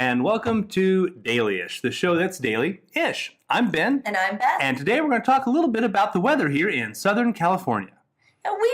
and welcome to Dailyish, the show that's daily-ish. I'm Ben. And I'm Beth. And today we're going to talk a little bit about the weather here in Southern California. And we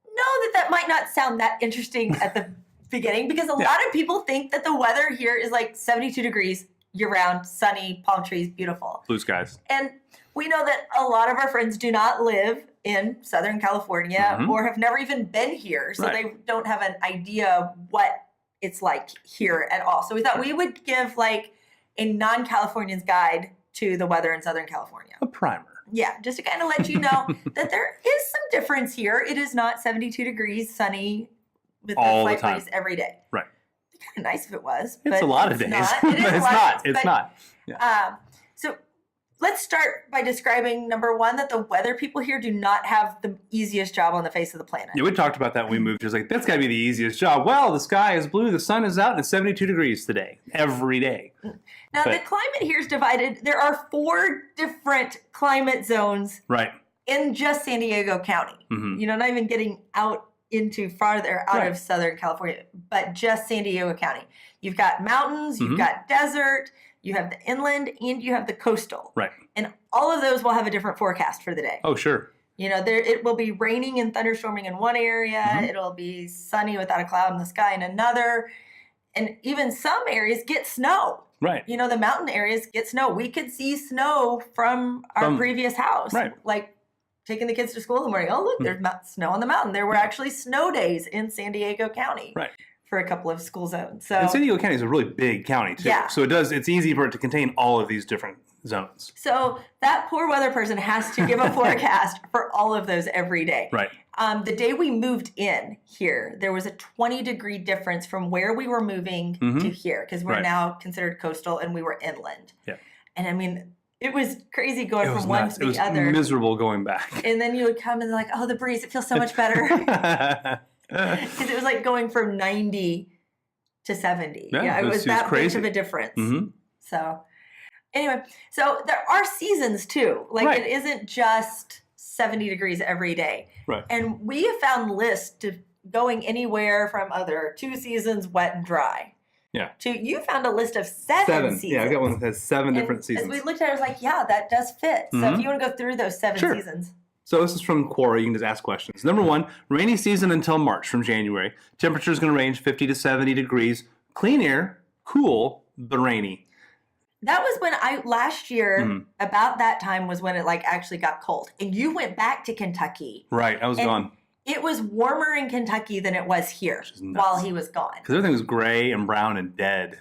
know that might not sound that interesting at the beginning because a lot of people think that the weather here is like 72 degrees year-round, sunny, palm trees, beautiful. Blue skies. And we know that a lot of our friends do not live in Southern California or have never even been here, so they don't have an idea what it's like here at all. So we thought we would give like a non-Californian's guide to the weather in Southern California. A primer. Yeah, just to kind of let you know that there is some difference here. It is not 72 degrees sunny with the all flight the time. breeze every day. Right. It'd be kind of nice if it was. It's a lot of days. It is It's not. Yeah. So let's start by describing, number one, that the weather people here do not have the easiest job on the face of the planet. Yeah, we talked about that when we moved. It was like, that's got to be the easiest job. Well, the sky is blue, the sun is out, and it's 72 degrees today, every day. Now, the climate here is divided. There are 4 different climate zones in just San Diego County. You know, not even getting out into farther out of Southern California, but just San Diego County. You've got mountains, you've got desert, you have the inland, and you have the coastal. Right. And all of those will have a different forecast for the day. Oh, sure. You know, it will be raining and thunderstorming in one area. It'll be sunny without a cloud in the sky in another. And even some areas get snow. Right. You know, the mountain areas get snow. We could see snow from our previous house. Right. Like taking the kids to school in the morning. Oh, look, there's snow on the mountain. There were actually snow days in San Diego County. Right. For a couple of school zones. So, and San Diego County is a really big county, too. Yeah. So it's easy for it to contain all of these different zones. So that poor weather person has to give a forecast for all of those every day. Right. The day we moved in here, there was a 20-degree difference from where we were moving to here because we're now considered coastal and we were inland. Yeah. And I mean, it was crazy going from one to the other. It was miserable going back. And then you would come and like, oh, the breeze, it feels so much better. Because it was like going from 90 to 70. Yeah, it was that much of a difference. So anyway, so there are seasons too. Like it isn't just 70 degrees every day. Right. And we have found lists to going anywhere from other 2 seasons, wet and dry. Yeah. You found a list of 7 seasons. Yeah, I got one that has 7 different seasons. As we looked at it, I was like, yeah, that does fit. So if you want to go through those 7 seasons. So this is from Quora. You can just ask questions. Number 1, rainy season until March from January. Temperature is going to range 50 to 70 degrees. Clean air, cool, but rainy. That was when last year, about that time was when it like actually got cold. And you went back to Kentucky. Right, I was gone. It was warmer in Kentucky than it was here while he was gone. Because everything was gray and brown and dead.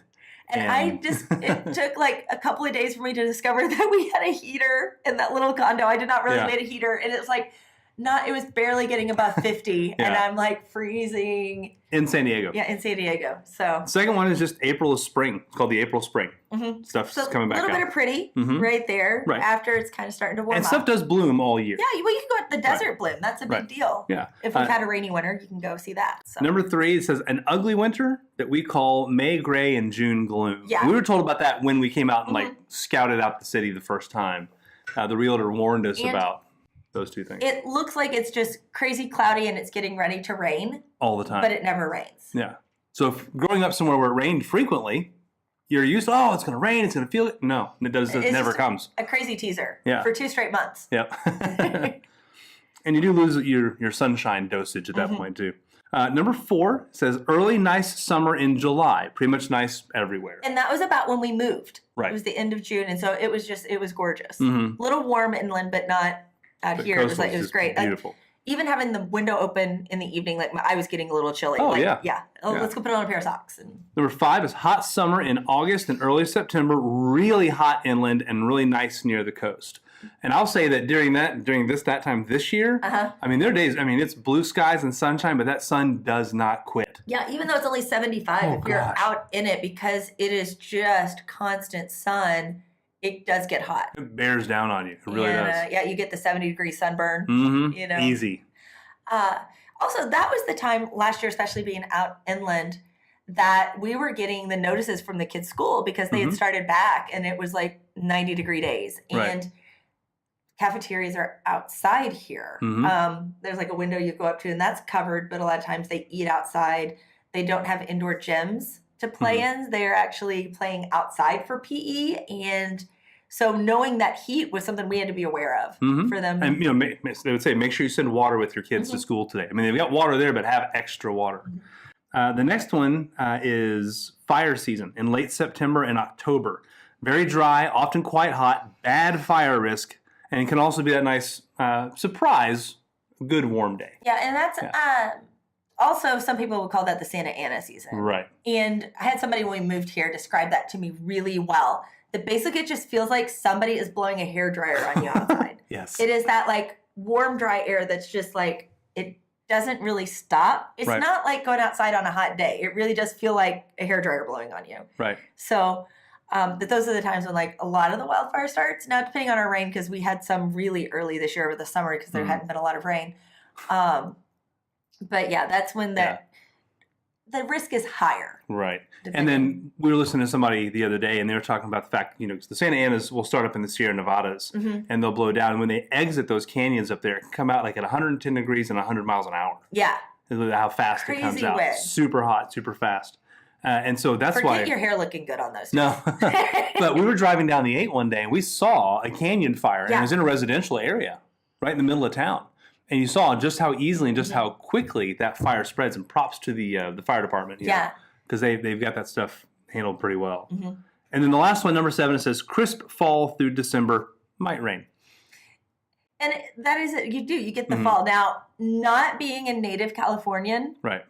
And it took like a couple of days for me to discover that we had a heater in that little condo. I did not realize we had a heater. And it was like, it was barely getting above 50. And I'm like freezing. In San Diego. Yeah, in San Diego. So second one is just April is spring. It's called the April Spring. Stuff's coming back out. A little bit of pretty right there after it's kind of starting to warm up. And stuff does bloom all year. Yeah, well, you can go at the desert bloom. That's a big deal. Yeah. If we've had a rainy winter, you can go see that. So. Number 3, it says an ugly winter that we call May gray and June gloom. Yeah. We were told about that when we came out and like scouted out the city the first time. The realtor warned us about those 2 things. It looks like it's just crazy cloudy and it's getting ready to rain. All the time. But it never rains. Yeah. So if growing up somewhere where it rained frequently, you're used to, it's going to rain, it's going to feel it. No, it never comes. A crazy teaser for 2 straight months. Yep. And you do lose your sunshine dosage at that point too. Number 4 says early nice summer in July. Pretty much nice everywhere. And that was about when we moved. Right. It was the end of June. And so it was gorgeous. A little warm inland, but not out here. It was great. Beautiful. Even having the window open in the evening, like I was getting a little chilly. Oh, yeah. Let's go put on a pair of socks. Number 5 is hot summer in August and early September. Really hot inland and really nice near the coast. And I'll say that during that time this year, I mean, there are days, it's blue skies and sunshine, but that sun does not quit. Yeah, even though it's only 75, if you're out in it, because it is just constant sun, it does get hot. It bears down on you. It really does. Yeah, you get the 70-degree sunburn. You know, easy. Also, that was the time last year, especially being out inland, that we were getting the notices from the kids' school because they had started back, and it was like 90-degree days. And cafeterias are outside here. There's like a window you go up to, and that's covered, but a lot of times they eat outside. They don't have indoor gyms. to play-ins. They're actually playing outside for PE, and so knowing that heat was something we had to be aware of for them. And they would say make sure you send water with your kids to school today. I mean, they've got water there, but have extra water. The next one is fire season in late September and October. Very dry, often quite hot, bad fire risk, and it can also be that nice surprise, good warm day. Yeah, and that's also, some people would call that the Santa Ana season. Right. And I had somebody when we moved here describe that to me really well. That basically it just feels like somebody is blowing a hairdryer on you outside. Yes. It is that like warm, dry air that's just like, it doesn't really stop. It's not like going outside on a hot day. It really does feel like a hairdryer blowing on you. Right. So but those are the times when like a lot of the wildfire starts. Now, depending on our rain, because we had some really early this year over the summer because there hadn't been a lot of rain. But yeah, that's when the risk is higher. Right. And then we were listening to somebody the other day, and they were talking about the fact, the Santa Anas will start up in the Sierra Nevadas, and they'll blow down. And when they exit those canyons up there, it can come out like at 110 degrees and 100 miles an hour. Yeah. How fast it comes out. Wind. Super hot, super fast. And so that's why. Forget your hair looking good on those. No. But we were driving down the 8 one day, and we saw a canyon fire, and it was in a residential area right in the middle of town. And you saw just how easily and just how quickly that fire spreads. And props to the fire department. Because they've got that stuff handled pretty well. And then the last one, number 7, it says crisp fall through December, might rain. And that is it. You get the fall. Now, not being a native Californian, right?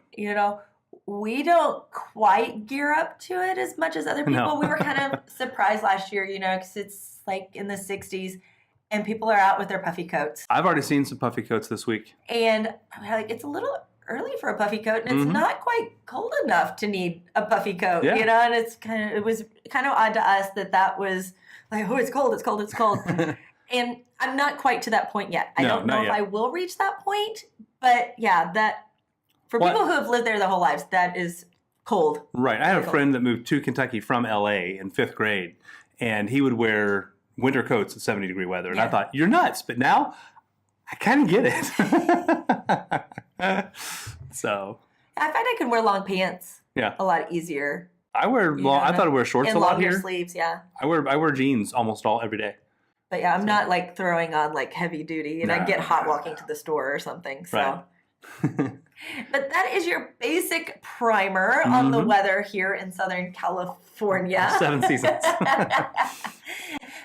We don't quite gear up to it as much as other people. No. We were kind of surprised last year, because it's like in the 60s. And people are out with their puffy coats. I've already seen some puffy coats this week. And I'm like, it's a little early for a puffy coat, and it's not quite cold enough to need a puffy coat, And it was kind of odd to us that was like, oh, it's cold, it's cold, it's cold. And I'm not quite to that point yet. I don't know if I will reach that point, but that for people who have lived there their whole lives, that is cold. Right. I had a friend that moved to Kentucky from LA in 5th grade, and he would wear winter coats in 70-degree weather. And I thought, you're nuts. But now I kind of get it. So I find I can wear long pants a lot easier. I wear I thought I wear shorts a lot here. And longer sleeves, I wear jeans almost every day. But I'm not like throwing on like heavy duty, and I get hot walking to the store or something. So Right. But that is your basic primer on the weather here in Southern California. 7 seasons.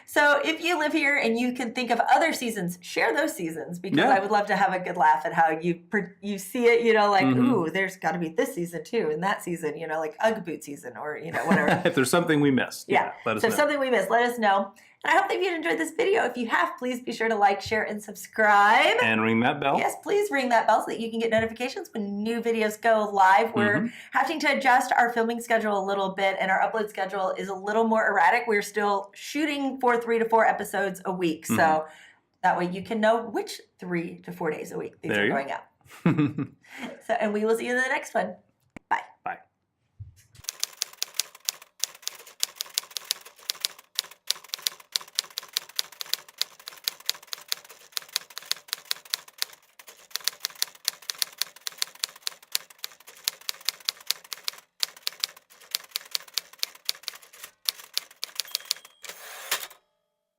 So if you live here and you can think of other seasons, share those seasons, because I would love to have a good laugh at how you see it, like, ooh, there's got to be this season too, and that season, like Ugg boot season, or, whatever. If there's something we missed. Let us know. If something we missed, let us know. And I hope that you've enjoyed this video. If you have, please be sure to like, share, and subscribe. And ring that bell. Yes, please ring that bell so that you can get notifications when new videos go live. We're having to adjust our filming schedule a little bit, and our upload schedule is a little more erratic. We're still shooting for 3 to 4 episodes a week. So that way you can know which 3 to 4 days a week these are going out. And we will see you in the next one.